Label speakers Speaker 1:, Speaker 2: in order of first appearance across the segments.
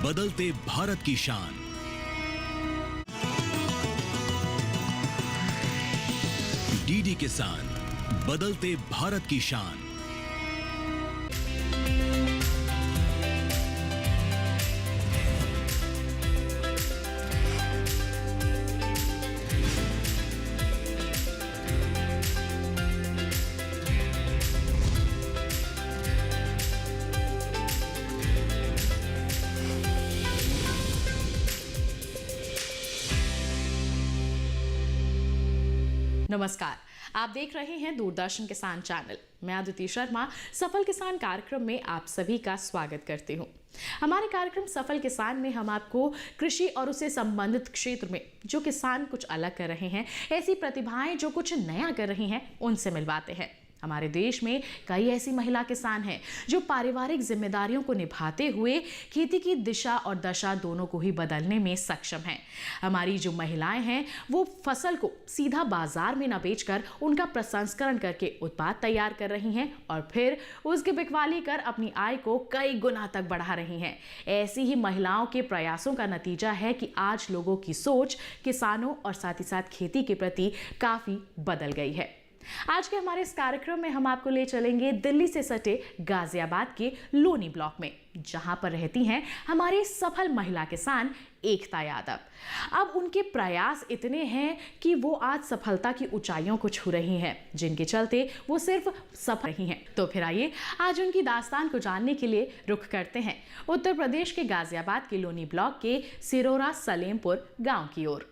Speaker 1: बदलते भारत की शान। डीडी किसान, बदलते भारत की शान।
Speaker 2: नमस्कार, आप देख रहे हैं दूरदर्शन किसान चैनल। मैं अदिति शर्मा सफल किसान कार्यक्रम में आप सभी का स्वागत करती हूं। हमारे कार्यक्रम सफल किसान में हम आपको कृषि और उससे संबंधित क्षेत्र में जो किसान कुछ अलग कर रहे हैं, ऐसी प्रतिभाएं जो कुछ नया कर रही हैं, उनसे मिलवाते हैं। हमारे देश में कई ऐसी महिला किसान हैं जो पारिवारिक जिम्मेदारियों को निभाते हुए खेती की दिशा और दशा दोनों को ही बदलने में सक्षम हैं। हमारी जो महिलाएं हैं वो फसल को सीधा बाजार में न बेचकर उनका प्रसंस्करण करके उत्पाद तैयार कर रही हैं और फिर उसकी बिकवाली कर अपनी आय को कई गुना तक बढ़ा रही हैं। ऐसी ही महिलाओं के प्रयासों का नतीजा है कि आज लोगों की सोच किसानों और साथ ही साथ खेती के प्रति काफी बदल गई है। आज के हमारे इस कार्यक्रम में हम आपको ले चलेंगे दिल्ली से सटे गाजियाबाद के लोनी ब्लॉक में, जहां पर रहती हैं हमारी सफल महिला किसान एकता यादव। अब उनके प्रयास इतने हैं कि वो आज सफलता की ऊंचाइयों को छू रही हैं, जिनके चलते वो सिर्फ सफल रही हैं। तो फिर आइए आज उनकी दास्तान को जानने के लिए रुख करते हैं उत्तर प्रदेश के गाजियाबाद के लोनी ब्लॉक के सिरोरा सलेमपुर गाँव की ओर।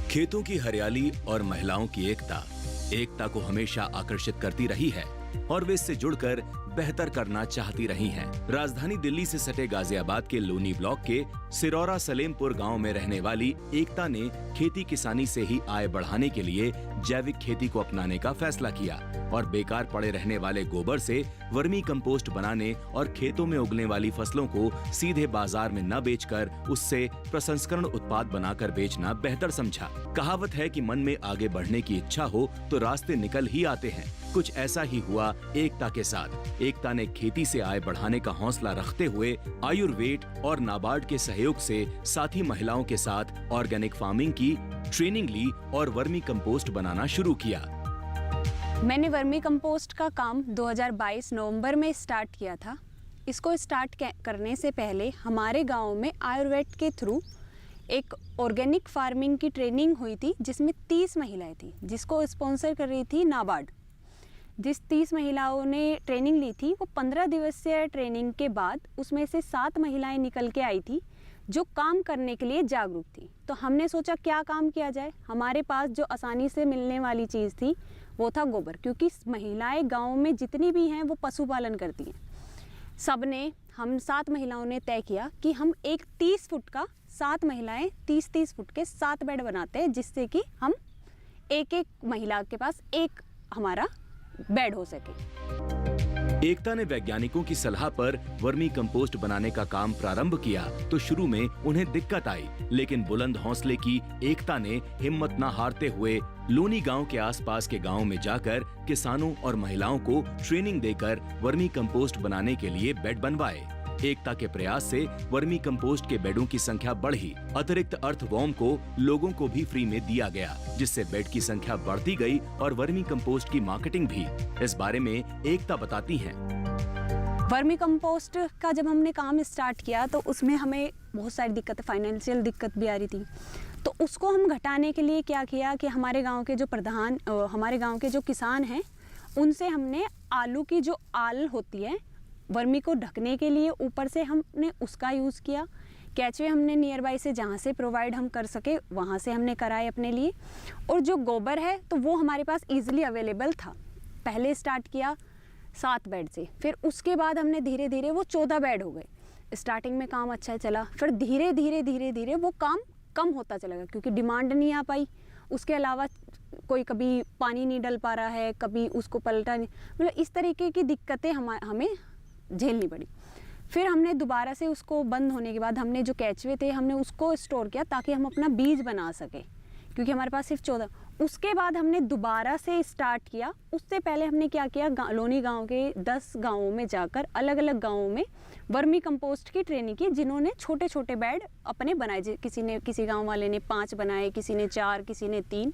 Speaker 1: खेतों की हरियाली और महिलाओं की एकता को हमेशा आकर्षित करती रही है और वे इससे जुड़कर बेहतर करना चाहती रही हैं। राजधानी दिल्ली से सटे गाजियाबाद के लोनी ब्लॉक के सिरोरा सलेमपुर गांव में रहने वाली एकता ने खेती किसानी से ही आय बढ़ाने के लिए जैविक खेती को अपनाने का फैसला किया और बेकार पड़े रहने वाले गोबर से वर्मी कंपोस्ट बनाने और खेतों में उगने वाली फसलों को सीधे बाजार में न बेचकर उससे प्रसंस्करण उत्पाद बनाकर बेचना बेहतर समझा। कहावत है कि मन में आगे बढ़ने की इच्छा हो तो रास्ते निकल ही आते हैं। कुछ ऐसा ही हुआ एकता के साथ। एकता ने खेती से आय बढ़ाने का हौसला रखते हुए आयुर्वेद और नाबार्ड के सहयोग से साथी महिलाओं के साथ ऑर्गेनिक फार्मिंग की ट्रेनिंग ली और वर्मी कंपोस्ट बनाना शुरू किया।
Speaker 3: मैंने वर्मी कंपोस्ट का काम 2022 नवंबर में स्टार्ट किया था। इसको स्टार्ट करने से पहले हमारे गांव में आयुर्वेद के थ्रू एक ऑर्गेनिक फार्मिंग की ट्रेनिंग हुई थी, जिसमें 30 महिलाएं थी, जिसको स्पॉन्सर कर रही थी नाबार्ड। जिस 30 महिलाओं ने ट्रेनिंग ली थी, वो 15 दिवसीय ट्रेनिंग के बाद उसमें से 7 महिलाएं निकल के आई थी जो काम करने के लिए जागरूक थी। तो हमने सोचा क्या काम किया जाए। हमारे पास जो आसानी से मिलने वाली चीज़ थी वो था गोबर, क्योंकि महिलाएं गांव में जितनी भी हैं वो पशुपालन करती हैं। सबने, हम 7 महिलाओं ने तय किया कि हम एक 30 फुट का, 7 महिलाएं 30-30 फुट के 7 बेड बनाते हैं, जिससे कि हम एक महिला के पास एक हमारा बेड हो सके।
Speaker 1: एकता ने वैज्ञानिकों की सलाह पर वर्मी कंपोस्ट बनाने का काम प्रारंभ किया तो शुरू में उन्हें दिक्कत आई, लेकिन बुलंद हौसले की एकता ने हिम्मत न हारते हुए लोनी गांव के आसपास के गांव में जाकर किसानों और महिलाओं को ट्रेनिंग देकर वर्मी कंपोस्ट बनाने के लिए बेड बनवाए। एकता के प्रयास से वर्मी कंपोस्ट के बेडों की संख्या बढ़ी। अतिरिक्त अर्थवॉर्म को लोगों को भी फ्री में दिया गया, जिससे बेड की संख्या बढ़ती गई और वर्मी कंपोस्ट की मार्केटिंग भी। इस बारे में एकता बताती हैं।
Speaker 3: वर्मी कंपोस्ट का जब हमने काम स्टार्ट किया तो उसमें हमें बहुत सारी दिक्कतें, फाइनेंशियल दिक्कत भी आ रही थी। तो उसको हम घटाने के लिए क्या किया कि हमारे गाँव के जो किसान हैं, उनसे हमने आलू की जो आल होती है वर्मी को ढकने के लिए, ऊपर से हमने उसका यूज़ किया। कैचवे हमने नियर बाई से जहाँ से प्रोवाइड हम कर सके वहाँ से हमने कराए अपने लिए। और जो गोबर है तो वो हमारे पास इजीली अवेलेबल था। पहले स्टार्ट किया 7 बेड से, फिर उसके बाद हमने धीरे धीरे वो 14 बेड हो गए। स्टार्टिंग में काम अच्छा चला, फिर धीरे धीरे वो काम कम होता चला गया, क्योंकि डिमांड नहीं आ पाई। उसके अलावा कोई कभी पानी नहीं डल पा रहा है, कभी उसको पलटा नहीं, मतलब इस तरीके की दिक्कतें हमें झेलनी पड़ी। फिर हमने दोबारा से उसको बंद होने के बाद हमने जो कैचवे थे हमने उसको स्टोर किया ताकि हम अपना बीज बना सके, क्योंकि हमारे पास सिर्फ 14, उसके बाद हमने दोबारा से स्टार्ट किया। उससे पहले हमने क्या किया, लोनी गांव के 10 गांवों में जाकर अलग अलग गांवों में वर्मी कंपोस्ट की ट्रेनिंग की, जिन्होंने छोटे छोटे बेड अपने बनाए। किसी गांव वाले ने 5 बनाए, किसी ने 4, किसी ने 3।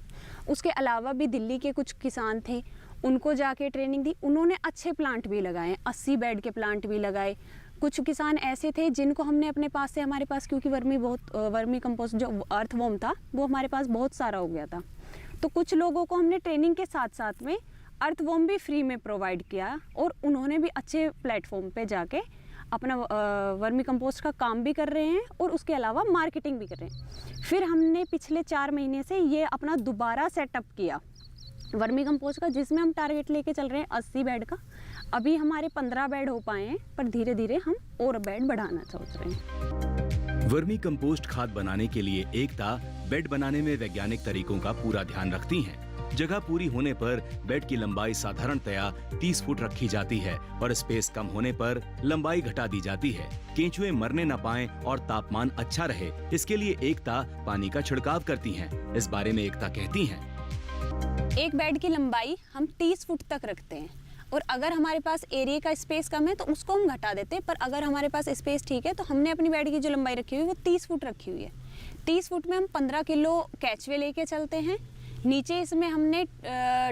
Speaker 3: उसके अलावा भी दिल्ली के कुछ किसान थे, उनको जाके ट्रेनिंग दी। उन्होंने अच्छे प्लांट भी लगाए, 80 बेड के प्लांट भी लगाए। कुछ किसान ऐसे थे जिनको हमने अपने पास से, हमारे पास क्योंकि वर्मी कंपोस्ट जो अर्थवॉर्म था वो हमारे पास बहुत सारा हो गया था, तो कुछ लोगों को हमने ट्रेनिंग के साथ साथ में अर्थवॉर्म भी फ्री में प्रोवाइड किया, और उन्होंने भी अच्छे प्लेटफॉर्म पे जाके अपना वर्मी कंपोस्ट का काम भी कर रहे हैं और उसके अलावा मार्केटिंग भी कर रहे हैं। फिर हमने पिछले 4 महीने से ये अपना दोबारा सेटअप किया वर्मी कंपोस्ट का, जिसमें हम टारगेट लेके चल रहे हैं 80 बेड का। अभी हमारे 15 बेड हो पाए हैं, पर धीरे धीरे हम और बेड बढ़ाना सोच रहे हैं।
Speaker 1: वर्मी कंपोस्ट खाद बनाने के लिए एकता बेड बनाने में वैज्ञानिक तरीकों का पूरा ध्यान रखती हैं। जगह पूरी होने पर बेड की लंबाई साधारणतया 30 फुट रखी जाती है और स्पेस कम होने पर लंबाई घटा दी जाती है। केंचुए मरने न पाएं और तापमान अच्छा रहे, इसके लिए एकता पानी का छिड़काव करती हैं। इस बारे में एकता कहती हैं,
Speaker 3: एक बेड की लंबाई हम 30 फुट तक रखते हैं, और अगर हमारे पास एरिया का स्पेस कम है तो उसको हम घटा देते हैं, पर अगर हमारे पास स्पेस ठीक है तो हमने अपनी बेड की जो लंबाई रखी हुई है वो 30 फुट रखी हुई है। 30 फुट में हम 15 किलो कैचवे लेके चलते हैं। नीचे इसमें हमने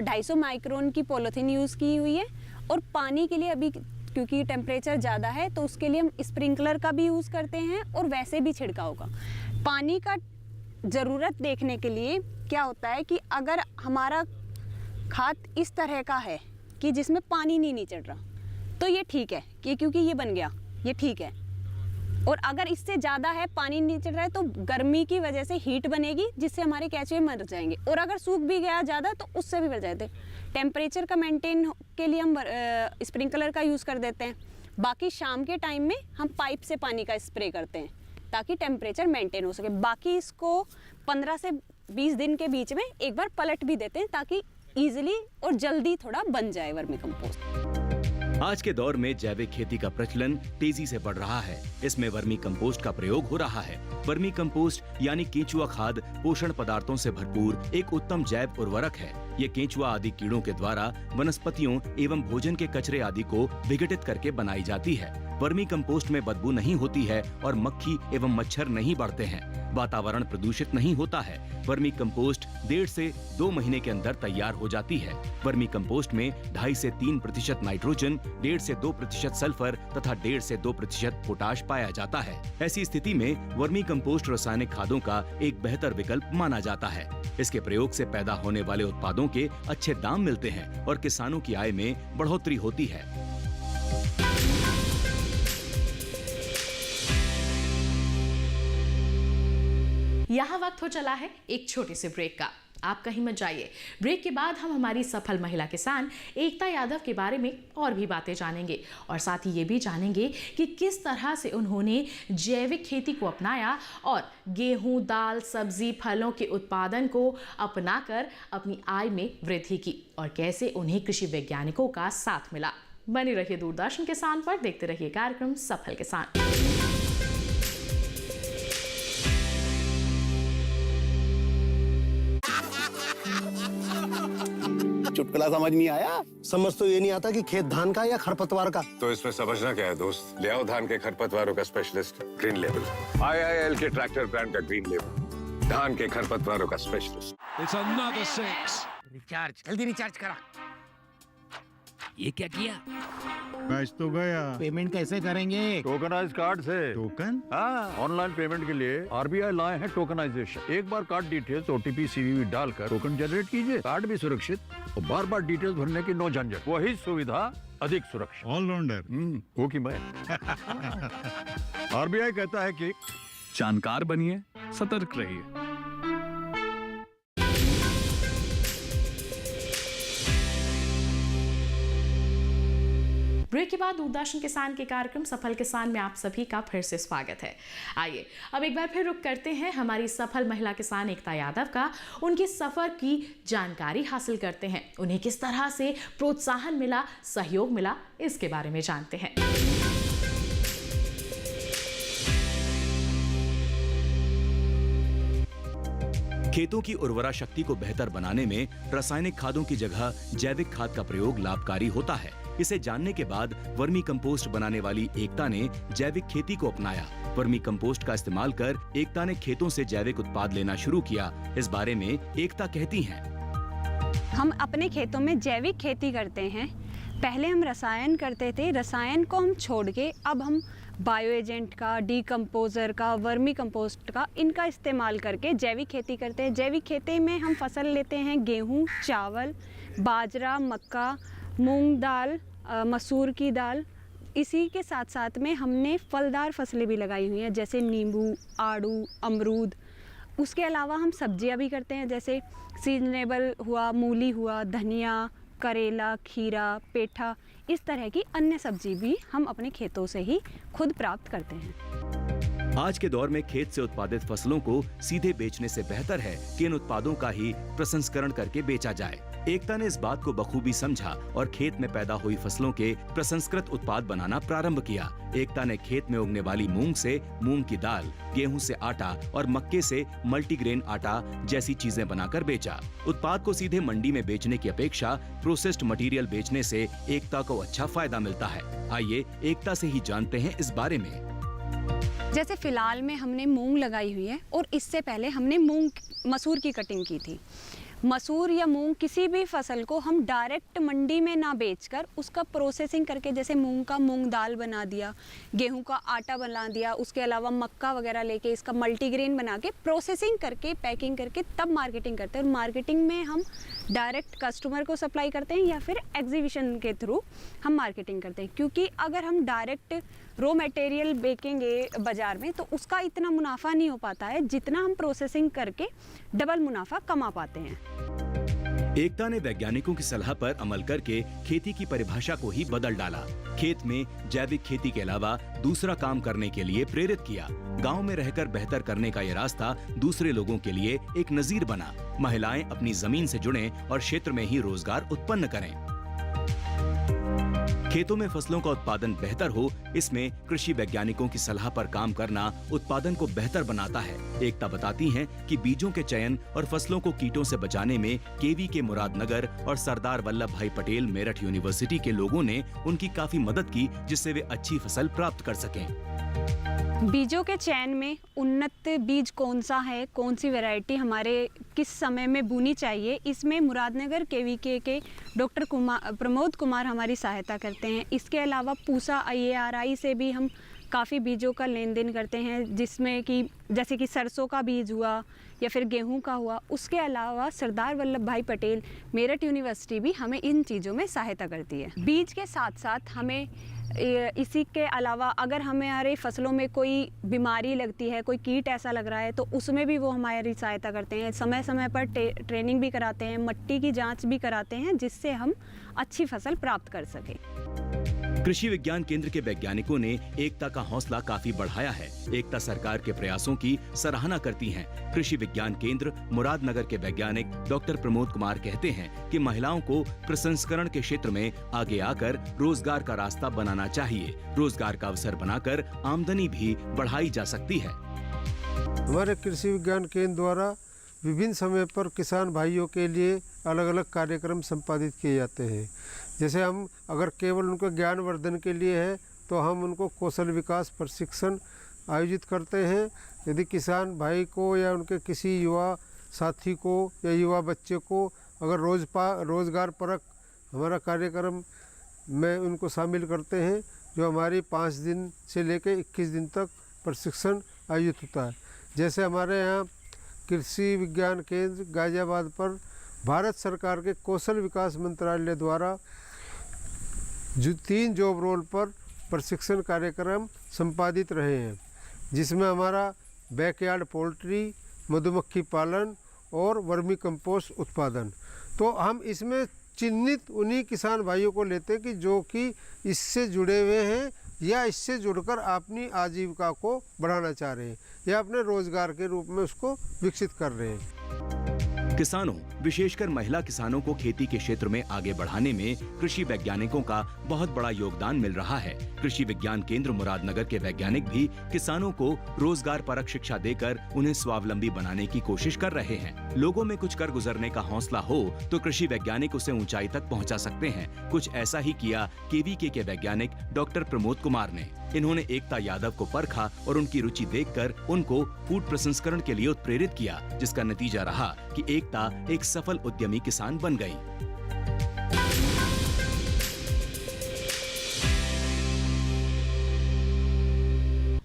Speaker 3: 250 माइक्रोन की पॉलीथीन यूज़ की हुई है, और पानी के लिए अभी क्योंकि टेम्परेचर ज़्यादा है तो उसके लिए हम स्प्रिंकलर का भी यूज़ करते हैं, और वैसे भी छिड़काव का। पानी का ज़रूरत देखने के लिए क्या होता है कि अगर हमारा खाद इस तरह का है कि जिसमें पानी नहीं चढ़ रहा, तो ये ठीक है कि क्योंकि ये बन गया, ये ठीक है। और अगर इससे ज़्यादा है, पानी नहीं चढ़ रहा है, तो गर्मी की वजह से हीट बनेगी, जिससे हमारे कैचवे मर जाएंगे। और अगर सूख भी गया ज़्यादा तो उससे भी मर जाते। टेम्परेचर का मेंटेन के लिए हम स्प्रिंकलर का यूज़ कर देते हैं। बाकी शाम के टाइम में हम पाइप से पानी का स्प्रे करते हैं ताकि टेम्परेचर मेंटेन हो सके। बाकी इसको 15 से 20 दिन के बीच में एक बार पलट भी देते हैं ताकि ईजिली और जल्दी थोड़ा बन जाए वर्मी कंपोस्ट।
Speaker 1: आज के दौर में जैविक खेती का प्रचलन तेजी से बढ़ रहा है। इसमें वर्मी कंपोस्ट का प्रयोग हो रहा है। वर्मी कंपोस्ट यानी केंचुआ खाद पोषण पदार्थों से भरपूर एक उत्तम जैव उर्वरक है। ये केंचुआ आदि कीड़ों के द्वारा वनस्पतियों एवं भोजन के कचरे आदि को विघटित करके बनाई जाती है। वर्मी कंपोस्ट में बदबू नहीं होती है और मक्खी एवं मच्छर नहीं बढ़ते हैं। वातावरण प्रदूषित नहीं होता है। वर्मी कंपोस्ट 1.5 से 2 महीने के अंदर तैयार हो जाती है। वर्मी कंपोस्ट में 2.5 से 3% नाइट्रोजन, 1.5 से 2% सल्फर तथा 1.5 से 2% पोटाश पाया जाता है। ऐसी स्थिति में वर्मी कंपोस्ट रासायनिक खादों का एक बेहतर विकल्प माना जाता है। इसके प्रयोग से पैदा होने वाले उत्पादों के अच्छे दाम मिलते हैं और किसानों की आय में बढ़ोतरी होती है।
Speaker 2: यहाँ वक्त हो चला है एक छोटे से ब्रेक का। आप कहीं मत जाइए। ब्रेक के बाद हम हमारी सफल महिला किसान एकता यादव के बारे में और भी बातें जानेंगे, और साथ ही ये भी जानेंगे कि किस तरह से उन्होंने जैविक खेती को अपनाया और गेहूं, दाल, सब्जी, फलों के उत्पादन को अपनाकर अपनी आय में वृद्धि की, और कैसे उन्हें कृषि वैज्ञानिकों का साथ मिला। बने रहिए दूरदर्शन किसान पर, देखते रहिए कार्यक्रम सफल किसान।
Speaker 4: चुटकुला समझ नहीं आया?
Speaker 5: समझ तो ये नहीं आता कि खेत धान का या खरपतवार का।
Speaker 6: तो इसमें समझना क्या है दोस्त? ले आओ धान के खरपतवारों का स्पेशलिस्ट ग्रीन लेवल। IIL के ट्रैक्टर ब्रांड का ग्रीन लेवल, धान के खरपतवारों का स्पेशलिस्ट।
Speaker 7: It's another 6.
Speaker 8: रिचार्ज, जल्दी रिचार्ज करा।
Speaker 7: ये क्या किया?
Speaker 9: मैच तो गया।
Speaker 8: पेमेंट कैसे करेंगे?
Speaker 9: टोकनाइज कार्ड से। टोकन? हाँ, ऑनलाइन पेमेंट के लिए RBI लाए हैं टोकनाइजेशन। एक बार कार्ड डिटेल्स, OTP, CVV डालकर टोकन जनरेट कीजिए। कार्ड भी सुरक्षित और बार बार डिटेल्स भरने की नो झंझट। वही सुविधा अधिक सुरक्षित। ऑलराउंडर वो की मैं। RBI कहता है कि
Speaker 7: जानकार बनिए, सतर्क रहिए।
Speaker 2: ब्रेक के बाद दूरदर्शन किसान के कार्यक्रम सफल किसान में आप सभी का फिर से स्वागत है। आइए अब एक बार फिर रुक करते हैं हमारी सफल महिला किसान एकता यादव का। उनके सफर की जानकारी हासिल करते हैं। उन्हें किस तरह से प्रोत्साहन मिला, सहयोग मिला, इसके बारे में जानते हैं।
Speaker 1: खेतों की उर्वरा शक्ति को बेहतर बनाने में रासायनिक खादों की जगह जैविक खाद का प्रयोग लाभकारी होता है। इसे जानने के बाद वर्मी कंपोस्ट बनाने वाली एकता ने जैविक खेती को अपनाया। वर्मी कंपोस्ट का इस्तेमाल कर एकता ने खेतों से जैविक उत्पाद लेना शुरू किया। इस बारे में एकता कहती हैं,
Speaker 3: हम अपने खेतों में जैविक खेती करते हैं। पहले हम रसायन करते थे, रसायन को हम छोड़ के अब हम बायो एजेंट का, डीकम्पोज़र का, वर्मी कंपोस्ट का, इनका इस्तेमाल करके जैविक खेती करते हैं। जैविक खेती में हम फसल लेते हैं गेहूँ, चावल, बाजरा, मक्का, मूंग दाल, मसूर की दाल। इसी के साथ साथ में हमने फलदार फसलें भी लगाई हुई हैं, जैसे नींबू, आड़ू, अमरूद। उसके अलावा हम सब्जियां भी करते हैं, जैसे सीजनेबल हुआ, मूली हुआ, धनिया, करेला, खीरा, पेठा। इस तरह की अन्य सब्जी भी हम अपने खेतों से ही खुद प्राप्त करते हैं।
Speaker 1: आज के दौर में खेत से उत्पादित फसलों को सीधे बेचने से बेहतर है कि इन उत्पादों का ही प्रसंस्करण करके बेचा जाए। एकता ने इस बात को बखूबी समझा और खेत में पैदा हुई फसलों के प्रसंस्कृत उत्पाद बनाना प्रारंभ किया। एकता ने खेत में उगने वाली मूंग से मूंग की दाल, गेहूं से आटा और मक्के से मल्टीग्रेन आटा जैसी चीजें बनाकर बेचा। उत्पाद को सीधे मंडी में बेचने की अपेक्षा प्रोसेस्ड मटेरियल बेचने से एकता को अच्छा फायदा मिलता है। आइए एकता से ही जानते हैं इस बारे में।
Speaker 3: जैसे फिलहाल में हमने मूंग लगाई हुई है और इससे पहले हमने मसूर की कटिंग की थी। मसूर या मूंग किसी भी फसल को हम डायरेक्ट मंडी में ना बेचकर उसका प्रोसेसिंग करके, जैसे मूंग का मूंग दाल बना दिया, गेहूं का आटा बना दिया, उसके अलावा मक्का वगैरह लेके इसका मल्टीग्रेन बना के प्रोसेसिंग करके, पैकिंग करके तब मार्केटिंग करते हैं। और मार्केटिंग में हम डायरेक्ट कस्टमर को सप्लाई करते हैं या फिर एग्जीबिशन के थ्रू हम मार्केटिंग करते हैं। क्योंकि अगर हम डायरेक्ट रॉ मटेरियल बेचेंगे बाज़ार में तो उसका इतना मुनाफा नहीं हो पाता है जितना हम प्रोसेसिंग करके डबल मुनाफा कमा पाते हैं।
Speaker 1: एकता ने वैज्ञानिकों की सलाह पर अमल करके खेती की परिभाषा को ही बदल डाला। खेत में जैविक खेती के अलावा दूसरा काम करने के लिए प्रेरित किया। गांव में रहकर बेहतर करने का ये रास्ता दूसरे लोगों के लिए एक नजीर बना। महिलाएं अपनी जमीन से जुड़ें और क्षेत्र में ही रोजगार उत्पन्न करें। खेतों में फसलों का उत्पादन बेहतर हो, इसमें कृषि वैज्ञानिकों की सलाह पर काम करना उत्पादन को बेहतर बनाता है। एकता बताती हैं कि बीजों के चयन और फसलों को कीटों से बचाने में केवी के मुरादनगर और सरदार वल्लभ भाई पटेल मेरठ यूनिवर्सिटी के लोगों ने उनकी काफी मदद की, जिससे वे अच्छी फसल प्राप्त कर सकें।
Speaker 3: बीजों के चयन में उन्नत बीज कौन सा है, कौन सी वैरायटी हमारे किस समय में बोनी चाहिए, इसमें मुरादनगर केवीके के डॉक्टर प्रमोद कुमार हमारी सहायता करते हैं। इसके अलावा पूसा IARI से भी हम काफ़ी बीजों का लेन देन करते हैं, जिसमें कि जैसे कि सरसों का बीज हुआ या फिर गेहूं का हुआ। उसके अलावा सरदार वल्लभ भाई पटेल मेरठ यूनिवर्सिटी भी हमें इन चीज़ों में सहायता करती है। बीज के साथ साथ हमें इसी के अलावा अगर हमारे फसलों में कोई बीमारी लगती है, कोई कीट ऐसा लग रहा है, तो उसमें भी वो हमारी सहायता करते हैं। समय समय पर ट्रेनिंग भी कराते हैं, मिट्टी की जांच भी कराते हैं, जिससे हम अच्छी फसल प्राप्त कर सकें।
Speaker 1: कृषि विज्ञान केंद्र के वैज्ञानिकों ने एकता का हौसला काफी बढ़ाया है। एकता सरकार के प्रयासों की सराहना करती हैं। कृषि विज्ञान केंद्र मुरादनगर के वैज्ञानिक डॉक्टर प्रमोद कुमार कहते हैं कि महिलाओं को प्रसंस्करण के क्षेत्र में आगे आकर रोजगार का रास्ता बनाना चाहिए। रोजगार का अवसर बनाकर आमदनी भी बढ़ाई जा सकती है।
Speaker 10: हमारे कृषि विज्ञान केंद्र द्वारा विभिन्न समय पर किसान भाइयों के लिए अलग अलग कार्यक्रम संपादित किए जाते हैं। जैसे हम अगर केवल उनके ज्ञान वर्धन के लिए है तो हम उनको कौशल विकास प्रशिक्षण आयोजित करते हैं। यदि किसान भाई को या उनके किसी युवा साथी को या युवा बच्चे को अगर रोजगार परक हमारा कार्यक्रम में उनको शामिल करते हैं, जो हमारी 5 दिन से लेकर 21 दिन तक प्रशिक्षण आयोजित होता है। जैसे हमारे यहाँ कृषि विज्ञान केंद्र गाजियाबाद पर भारत सरकार के कौशल विकास मंत्रालय द्वारा 3 जॉब रोल पर प्रशिक्षण कार्यक्रम संपादित रहे हैं, जिसमें हमारा बैकयार्ड पोल्ट्री, मधुमक्खी पालन और वर्मी कंपोस्ट उत्पादन। तो हम इसमें चिन्हित उन्हीं किसान भाइयों को लेते हैं कि जो कि इससे जुड़े हुए हैं या इससे जुड़कर अपनी आजीविका को बढ़ाना चाह रहे हैं या अपने रोजगार के रूप में उसको विकसित कर रहे हैं।
Speaker 1: किसानों, विशेषकर महिला किसानों को खेती के क्षेत्र में आगे बढ़ाने में कृषि वैज्ञानिकों का बहुत बड़ा योगदान मिल रहा है। कृषि विज्ञान केंद्र मुरादनगर के वैज्ञानिक भी किसानों को रोजगार परक शिक्षा देकर उन्हें स्वावलंबी बनाने की कोशिश कर रहे हैं। लोगों में कुछ कर गुजरने का हौसला हो तो कृषि वैज्ञानिक उसे ऊंचाई तक पहुंचा सकते हैं। कुछ ऐसा ही किया केवीके के वैज्ञानिक डॉक्टर प्रमोद कुमार ने। इन्होंने एकता यादव को परखा और उनकी रुचि देखकर उनको फूड प्रसंस्करण के लिए उत्प्रेरित किया, जिसका नतीजा रहा कि एकता एक सफल उद्यमी किसान बन गई।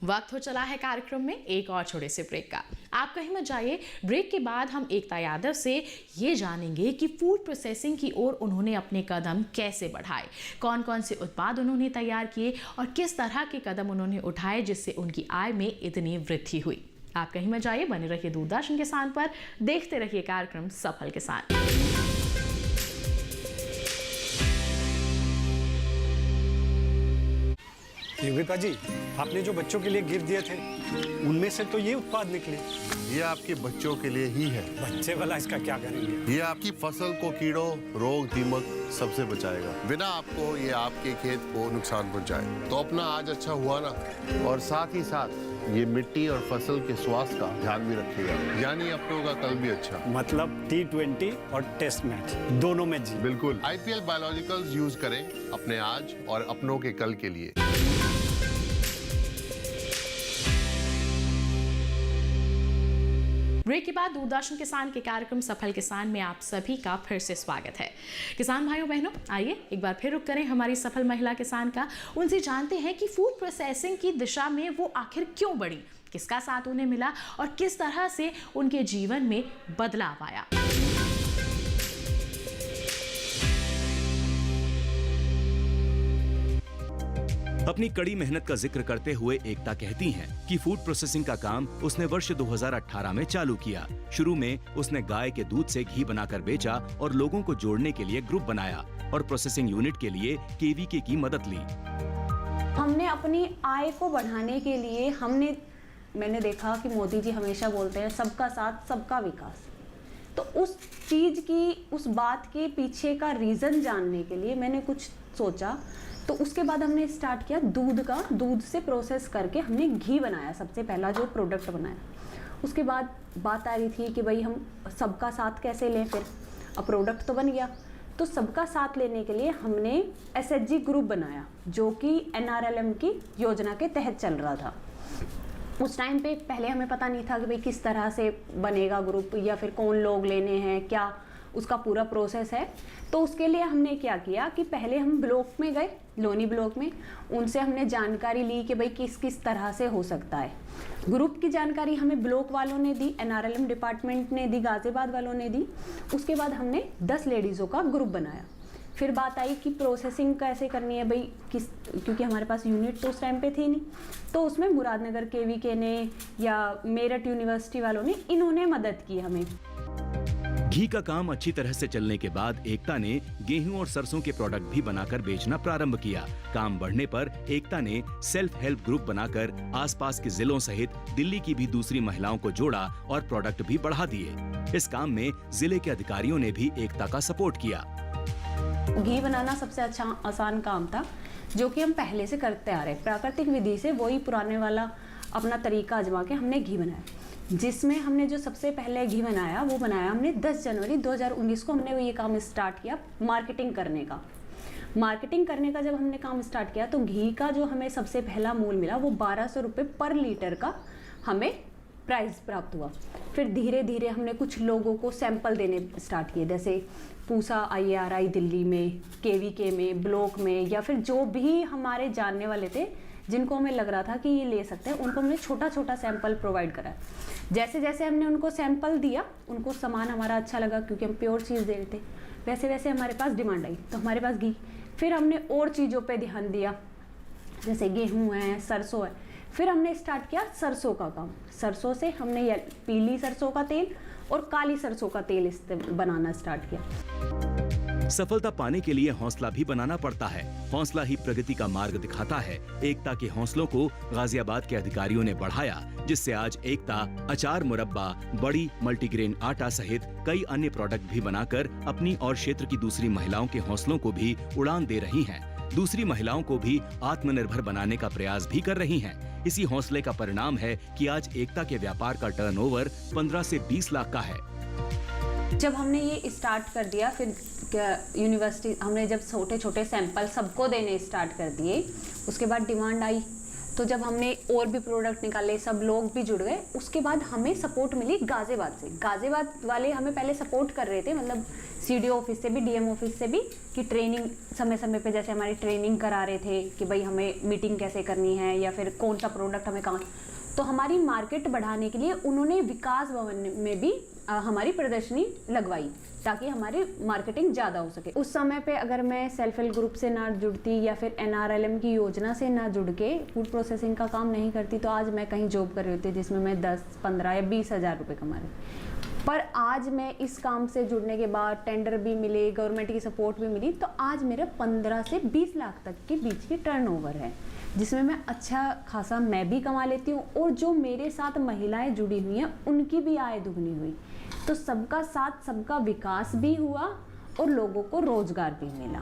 Speaker 2: वक्त हो चला है कार्यक्रम में एक और छोटे से ब्रेक का। आप कहीं मत जाइए। ब्रेक के बाद हम एकता यादव से ये जानेंगे कि फूड प्रोसेसिंग की ओर उन्होंने अपने कदम कैसे बढ़ाए, कौन कौन से उत्पाद उन्होंने तैयार किए और किस तरह के कदम उन्होंने उठाए जिससे उनकी आय में इतनी वृद्धि हुई। आप कहीं मत जाइए, बने रहिए दूरदर्शन किसान पर, देखते रहिए कार्यक्रम सफल किसान।
Speaker 11: योगिता जी, आपने जो बच्चों के लिए गिफ्ट दिए थे उनमें से तो ये उत्पाद निकले।
Speaker 12: ये आपके बच्चों के लिए ही है।
Speaker 11: बच्चे वाला इसका क्या करेंगे?
Speaker 12: ये आपकी फसल को कीड़ों, रोग, दीमक सबसे बचाएगा, बिना आपको ये आपके खेत को नुकसान पहुंचाए। तो अपना आज अच्छा हुआ ना, और साथ ही साथ ये मिट्टी और फसल के स्वास्थ्य का ध्यान भी रखेगा, यानी अपनों का कल भी अच्छा।
Speaker 11: मतलब T20 और टेस्ट मैच दोनों में जी।
Speaker 12: बिल्कुल। IPL बायोलॉजिकल्स यूज करें अपने आज और अपनों के कल के लिए।
Speaker 2: ब्रेक के बाद दूरदर्शन किसान के कार्यक्रम सफल किसान में आप सभी का फिर से स्वागत है। किसान भाइयों बहनों, आइए एक बार फिर रुक करें हमारी सफल महिला किसान का। उनसे जानते हैं कि फूड प्रोसेसिंग की दिशा में वो आखिर क्यों बढ़ी, किसका साथ उन्हें मिला और किस तरह से उनके जीवन में बदलाव आया।
Speaker 1: अपनी कड़ी मेहनत का जिक्र करते हुए एकता कहती हैं कि फूड प्रोसेसिंग का काम उसने वर्ष 2018 में चालू किया। शुरू में उसने गाय के दूध से घी बनाकर बेचा और लोगों को जोड़ने के लिए ग्रुप बनाया और प्रोसेसिंग यूनिट के लिए केवीके की मदद ली।
Speaker 3: हमने अपनी आय को बढ़ाने के लिए मैंने देखा कि मोदी जी हमेशा बोलते हैं सबका साथ सबका विकास। तो उस चीज की, उस बात के पीछे का रीजन जानने के लिए मैंने कुछ सोचा। तो उसके बाद हमने स्टार्ट किया दूध से प्रोसेस करके हमने घी बनाया, सबसे पहला जो प्रोडक्ट बनाया। उसके बाद बात आ रही थी कि भाई हम सबका साथ कैसे लें, फिर अब प्रोडक्ट तो बन गया। तो सबका साथ लेने के लिए हमने SHG ग्रुप बनाया जो कि NRLM की योजना के तहत चल रहा था। उस टाइम पे पहले हमें पता नहीं था कि भाई किस तरह से बनेगा ग्रुप या फिर कौन लोग लेने हैं, क्या उसका पूरा प्रोसेस है। तो उसके लिए हमने क्या किया कि पहले हम ब्लॉक में गए, लोनी ब्लॉक में, उनसे हमने जानकारी ली कि भाई किस किस तरह से हो सकता है। ग्रुप की जानकारी हमें ब्लॉक वालों ने दी, NRLM डिपार्टमेंट ने दी, गाजियाबाद वालों ने दी। उसके बाद हमने 10 लेडीज़ों का ग्रुप बनाया। फिर बात आई कि प्रोसेसिंग कैसे करनी है भाई, क्योंकि हमारे पास यूनिट तो उस टाइम पे थी नहीं। तो उसमें मुरादनगर केवीके ने या मेरठ यूनिवर्सिटी वालों ने, इन्होंने मदद की हमें।
Speaker 1: घी का काम अच्छी तरह से चलने के बाद एकता ने गेहूं और सरसों के प्रोडक्ट भी बनाकर बेचना प्रारंभ किया। काम बढ़ने पर एकता ने सेल्फ हेल्प ग्रुप बनाकर आसपास के जिलों सहित दिल्ली की भी दूसरी महिलाओं को जोड़ा और प्रोडक्ट भी बढ़ा दिए। इस काम में जिले के अधिकारियों ने भी एकता का सपोर्ट किया।
Speaker 3: घी बनाना सबसे अच्छा आसान काम था जो कि हम पहले से करते आ रहे, प्राकृतिक विधि से वही पुराने वाला अपना तरीका आजमा के हमने घी बनाया। जिसमें हमने जो सबसे पहले घी बनाया वो बनाया हमने 10 जनवरी 2019 को हमने ये काम स्टार्ट किया मार्केटिंग करने का। मार्केटिंग करने का जब हमने काम स्टार्ट किया तो घी का जो हमें सबसे पहला मूल मिला वो 1200 रुपये पर लीटर का हमें प्राइस प्राप्त हुआ। फिर धीरे धीरे हमने कुछ लोगों को सैंपल देने स्टार्ट किए, जैसे पूसा IRI दिल्ली में, केवीके में, ब्लॉक में, या फिर जो भी हमारे जानने वाले थे जिनको हमें लग रहा था कि ये ले सकते हैं, उनको हमने छोटा छोटा सैंपल प्रोवाइड करा। जैसे जैसे हमने उनको सैंपल दिया, उनको सामान हमारा अच्छा लगा क्योंकि हम प्योर चीज़ दे रहे थे, वैसे वैसे हमारे पास डिमांड आई तो हमारे पास घी। फिर हमने और चीज़ों पे ध्यान दिया, जैसे गेहूँ है, सरसों है। फिर हमने स्टार्ट किया सरसों का काम। सरसों से हमने पीली सरसों का तेल और काली सरसों का तेल बनाना स्टार्ट किया।
Speaker 1: सफलता पाने के लिए हौसला भी बनाना पड़ता है। हौसला ही प्रगति का मार्ग दिखाता है। एकता के हौसलों को गाजियाबाद के अधिकारियों ने बढ़ाया, जिससे आज एकता अचार, मुरब्बा, बड़ी मल्टीग्रेन आटा सहित कई अन्य प्रोडक्ट भी बनाकर अपनी और क्षेत्र की दूसरी महिलाओं के हौसलों को भी उड़ान दे रही हैं। दूसरी महिलाओं को भी आत्मनिर्भर बनाने का प्रयास भी कर रही हैं। इसी हौसले का परिणाम है कि आज एकता के व्यापार का टर्नओवर 15 से 20 लाख का है।
Speaker 3: जब हमने ये स्टार्ट कर दिया, फिर यूनिवर्सिटी हमने जब छोटे छोटे सैंपल सबको देने स्टार्ट कर दिए, उसके बाद डिमांड आई, तो जब हमने और भी प्रोडक्ट निकाले, सब लोग भी जुड़ गए। उसके बाद हमें सपोर्ट मिली गाजियाबाद से। गाजियाबाद वाले हमें पहले सपोर्ट कर रहे थे, मतलब सीडीओ ऑफिस से भी, डीएम ऑफिस से भी, कि ट्रेनिंग समय समय पे जैसे हमारी ट्रेनिंग करा रहे थे कि भाई हमें मीटिंग कैसे करनी है या फिर कौन सा प्रोडक्ट हमें कहाँ। तो हमारी मार्केट बढ़ाने के लिए उन्होंने विकास भवन में भी हमारी प्रदर्शनी लगवाई ताकि हमारी मार्केटिंग ज़्यादा हो सके। उस समय पे अगर मैं सेल्फ हेल्प ग्रुप से ना जुड़ती या फिर NRLM की योजना से ना जुड़ के फूड प्रोसेसिंग का काम नहीं करती, तो आज मैं कहीं जॉब कर रही होती जिसमें मैं 10, 15 या 20 हज़ार रुपये कमा रही। पर आज मैं इस काम से जुड़ने के बाद टेंडर भी मिले, गवर्नमेंट की सपोर्ट भी मिली, तो आज मेरा 15 से 20 लाख तक के बीच की टर्नओवर है, जिसमें मैं अच्छा खासा मैं भी कमा लेती हूँ और जो मेरे साथ महिलाएं जुड़ी हुई हैं उनकी भी आय दुगनी हुई। तो सबका साथ, सबका विकास भी हुआ और लोगों को रोजगार भी मिला।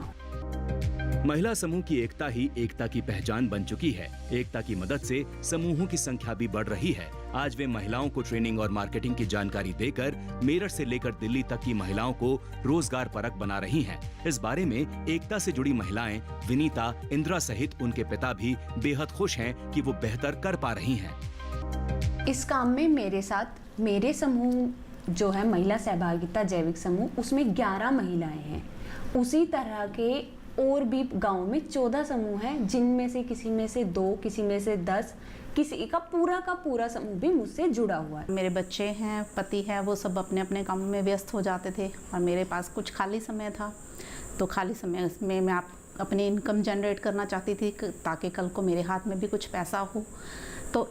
Speaker 1: महिला समूह की एकता ही एकता की पहचान बन चुकी है। एकता की मदद से समूहों की संख्या भी बढ़ रही है। आज वे महिलाओं को ट्रेनिंग और मार्केटिंग की जानकारी देकर मेरठ से लेकर दिल्ली तक की महिलाओं को रोजगार परक बना रही हैं। इस बारे में एकता से जुड़ी महिलाएं विनीता, इंदिरा सहित उनके पिता भी बेहद खुश हैं कि वो बेहतर कर पा रही हैं।
Speaker 3: इस काम में मेरे साथ मेरे समूह जो है महिला सहभागिता जैविक समूह, उसमें 11 महिलाएं हैं। उसी तरह के और भी गांव में 14 समूह हैं, जिनमें से किसी में से 2, किसी में से 10, किसी का पूरा समूह भी मुझसे जुड़ा हुआ है।
Speaker 13: मेरे बच्चे हैं, पति है, वो सब अपने अपने काम में व्यस्त हो जाते थे और मेरे पास कुछ खाली समय था। तो खाली समय में मैं अपनी इनकम जनरेट करना चाहती थी ताकि कल को मेरे हाथ में भी कुछ पैसा हो। तो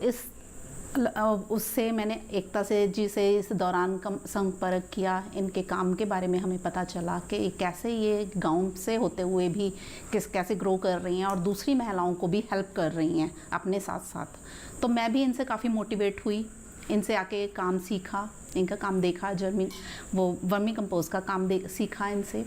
Speaker 13: उससे मैंने एकता जी से इस दौरान संपर्क किया। इनके काम के बारे में हमें पता चला कि कैसे ये गांव से होते हुए भी कैसे ग्रो कर रही हैं और दूसरी महिलाओं को भी हेल्प कर रही हैं अपने साथ साथ। तो मैं भी इनसे काफ़ी मोटिवेट हुई, इनसे आके काम सीखा, इनका काम देखा, वर्मी कंपोस्ट का काम सीखा इनसे,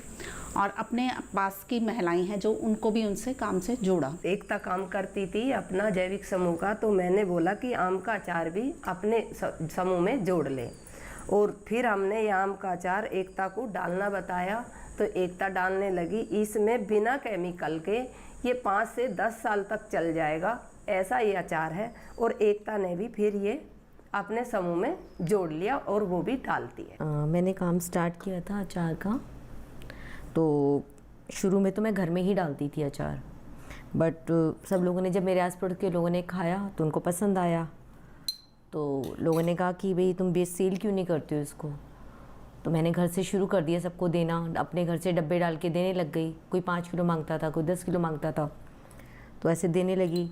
Speaker 13: और अपने पास की महिलाएं हैं जो उनको भी उनसे काम से जोड़ा।
Speaker 14: एकता काम करती थी अपना जैविक समूह का, तो मैंने बोला कि आम का अचार भी अपने समूह में जोड़ ले, और फिर हमने ये आम का अचार एकता को डालना बताया तो एकता डालने लगी। इसमें बिना केमिकल के ये 5 से 10 साल तक चल जाएगा, ऐसा ये अचार है। और एकता ने भी फिर ये अपने समूह में जोड़ लिया और वो भी डालती है।
Speaker 15: मैंने काम स्टार्ट किया था अचार का, तो शुरू में तो मैं घर में ही डालती थी अचार, बट सब लोगों ने, जब मेरे आस पड़ोस के लोगों ने खाया तो उनको पसंद आया, तो लोगों ने कहा कि भाई तुम बेच सेल क्यों नहीं करते हो इसको। तो मैंने घर से शुरू कर दिया सबको देना, अपने घर से डब्बे डाल के देने लग गई। कोई 5 किलो मांगता था, कोई 10 किलो मांगता था, तो ऐसे देने लगी।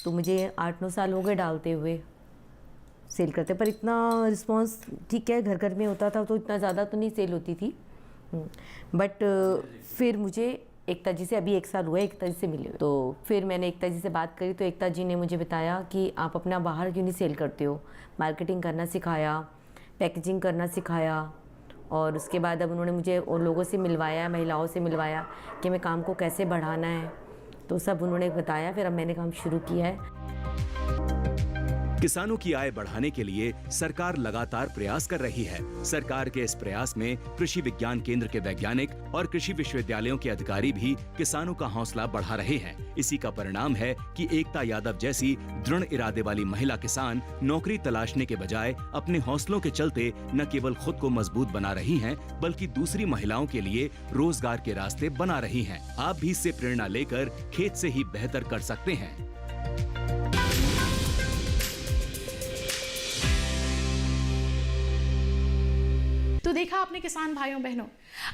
Speaker 15: तो मुझे 8-9 साल हो गए डालते हुए, सेल करते, पर इतना रिस्पांस ठीक है घर घर में होता था तो इतना ज़्यादा तो नहीं सेल होती थी। बट फिर मुझे एकता जी से, अभी 1 साल हुआ है एकता जी से मिले, तो फिर मैंने एकता जी से बात करी तो एकता जी ने मुझे बताया कि आप अपना बाहर क्यों नहीं सेल करते हो। मार्केटिंग करना सिखाया, पैकेजिंग करना सिखाया, और उसके बाद अब उन्होंने मुझे उन लोगों से मिलवाया, महिलाओं से मिलवाया कि मैं काम को कैसे बढ़ाना है, तो सब उन्होंने बताया। फिर अब मैंने काम शुरू किया है।
Speaker 1: किसानों की आय बढ़ाने के लिए सरकार लगातार प्रयास कर रही है। सरकार के इस प्रयास में कृषि विज्ञान केंद्र के वैज्ञानिक और कृषि विश्वविद्यालयों के अधिकारी भी किसानों का हौसला बढ़ा रहे हैं। इसी का परिणाम है कि एकता यादव जैसी दृढ़ इरादे वाली महिला किसान नौकरी तलाशने के बजाय अपने हौसलों के चलते न केवल खुद को मजबूत बना रही हैं, बल्कि दूसरी महिलाओं के लिए रोजगार के रास्ते बना रही हैं। आप भी इससे प्रेरणा लेकर खेत से ही बेहतर कर सकते हैं।
Speaker 2: तो देखा आपने किसान भाइयों बहनों,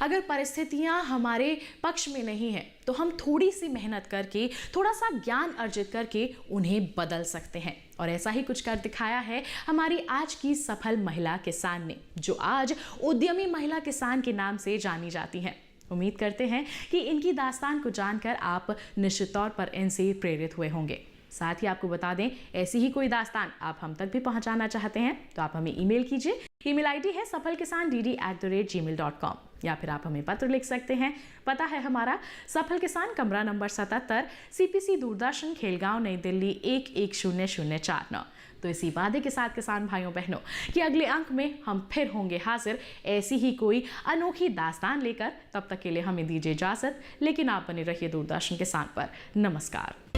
Speaker 2: अगर परिस्थितियां हमारे पक्ष में नहीं है तो हम थोड़ी सी मेहनत करके, थोड़ा सा ज्ञान अर्जित करके उन्हें बदल सकते हैं। और ऐसा ही कुछ कर दिखाया है हमारी आज की सफल महिला किसान ने, जो आज उद्यमी महिला किसान के नाम से जानी जाती हैं। उम्मीद करते हैं कि इनकी दास्तान को जानकर आप निश्चित तौर पर इनसे प्रेरित हुए होंगे। साथ ही आपको बता दें, ऐसी ही कोई दास्तान आप हम तक भी पहुंचाना चाहते हैं तो आप हमें ईमेल कीजिए। ईमेल आईडी है safalkisandd@gmail.com या फिर आप हमें पत्र लिख सकते हैं। पता है हमारा सफल किसान, कमरा नंबर 77, CPC दूरदर्शन, खेलगांव, नई दिल्ली 110049। तो इसी वादे के साथ किसान भाइयों बहनों कि अगले अंक में हम फिर होंगे हाजिर ऐसी ही कोई अनोखी दास्तान लेकर। तब तक के लिए हमें दीजिए इजाजत, लेकिन आप बने रहिए दूरदर्शन किसान पर। नमस्कार।